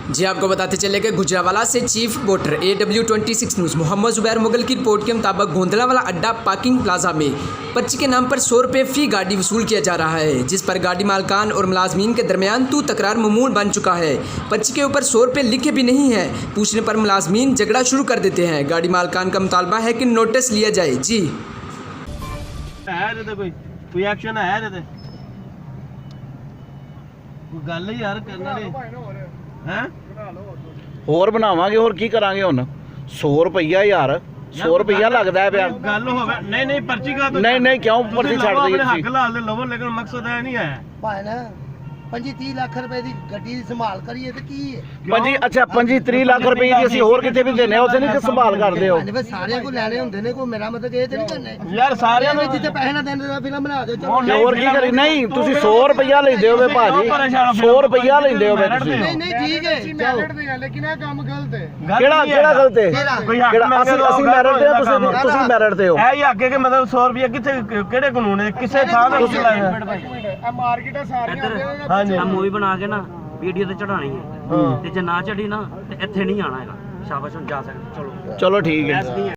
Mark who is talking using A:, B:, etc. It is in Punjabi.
A: जी आपको बताते चले कि गुजरावाला से chief reporter AW26 news Mohammad Zubair Mughal की रिपोर्ट के मुताबिक गोंदलावाला अड्डा पार्किंग प्लाजा में पर्ची के नाम पर 100 रुपये फ़ी गाड़ी वसूल किया जा रहा है, जिस पर गाड़ी मालकान और मुलाजमीन के दरमियान तू तकरार मामूल बन चुका है। पर्ची के ऊपर 100 रुपये लिखे भी नहीं है। पूछने पर मुलाजमीन झगड़ा शुरू कर देते हैं। गाड़ी मालकान का मुतालबा है कि नोटिस लिया जाए। जी
B: कोई एक्शन है गल यार करना
C: ਹੋਰ ਬਣਾਵਾਂਗੇ ਹੋਰ ਕੀ ਕਰਾਂਗੇ ਹੁਣ 100 ਰੁਪਈਆ ਯਾਰ 100 ਰੁਪਈਆ ਲੱਗਦਾ ਹੈ ਪਿਆ
B: ਗੱਲ ਹੋਵੇ ਨਹੀਂ ਪਰਚੀ ਕਾ
C: ਨਹੀਂ ਕਿਉਂ ਪਰਚੀ ਛੱਡ ਦਈਏ
B: ਹੱਕ ਲਾਲ ਦੇ ਲਵੋ ਲੇਕਿਨ ਮਕਸਦ ਹੈ ਨਹੀਂ ਹੈ
D: ਭਾਈ ਨਾ 25-30 ਲੱਖ ਰੁਪਏ ਦੀ ਗੱਡੀ ਦੀ ਸੰਭਾਲ ਕਰੀਏ ਤੇ ਕੀ ਹੈ
C: 25-30 ਲੱਖ ਰੁਪਏ ਦੀ ਅਸੀਂ ਹੋਰ ਕਿਤੇ ਵੀ ਦੇਣੇ ਆ ਉੱਥੇ ਨਹੀਂ ਕਿ ਸੰਭਾਲ ਕਰਦੇ ਹੋ
D: ਭਾਈ ਸਾਰਿਆਂ ਕੋ ਲੈਣੇ ਹੁੰਦੇ ਨੇ ਕੋਈ ਮੇਰਾ ਮਤਲਬ ਇਹ ਤੇ ਨਹੀਂ ਕਰਨੇ
B: ਯਾਰ ਸਾਰਿਆਂ ਨੂੰ
D: ਜਿੱਥੇ ਪੈਸੇ ਨਾ ਦੇਣ ਦਾ ਫਿਲਮ ਬਣਾ ਦਿਓ ਚਲੋ
C: ਤੇ ਹੋਰ ਕੀ ਕਰੀ ਨਹੀਂ ਤੁਸੀਂ 100 ਰੁਪਈਆ ਲੈਂਦੇ ਹੋਵੇ ਭਾਜੀ 100 ਰੁਪਈਆ ਲੈਂਦੇ ਹੋਵੇ ਤੁਸੀਂ
D: ਨਹੀਂ ਠੀਕ ਹੈ ਜਾਓ
B: ਲੇਕਿਨ ਇਹ ਕੰਮ ਗਲਤ ਹੈ
C: ਕਿਹੜਾ ਗਲਤ ਹੈ
B: ਕੋਈ ਹੱਕ
C: ਅਸੀਂ ਮੈਰਿਟ ਤੇ ਤੁਸੀਂ ਮੈਰਿਟ ਤੇ ਹੋ
B: ਇਹ ਹੀ ਅੱਗੇ ਕਿ ਮਤਲਬ 100 ਰੁਪਏ ਕਿੱਥੇ ਕਿਹੜੇ ਕਾਨੂੰਨ ਹੈ ਕਿਸੇ ਥਾਂ ਤੇ ਤੁਸੀਂ ਲਾਇਆ ਇਹ ਮਾਰਕੀਟ ਸਾਰੀਆਂ
E: ਆ ਮੂਵੀ ਬਣਾ ਕੇ ਨਾ ਵੀਡੀਓ ਤੇ ਚੜਾਣੀ ਹੈ ਤੇ ਜੇ ਨਾ ਚੜੀ ਨਾ ਤੇ ਇੱਥੇ ਨਹੀਂ ਆਣਾ ਹੈਗਾ। ਸ਼ਾਬਾਸ਼ ਹੁਣ ਜਾ ਸਕਦੇ ਚਲੋ
C: ਚਲੋ ਠੀਕ ਹੈ।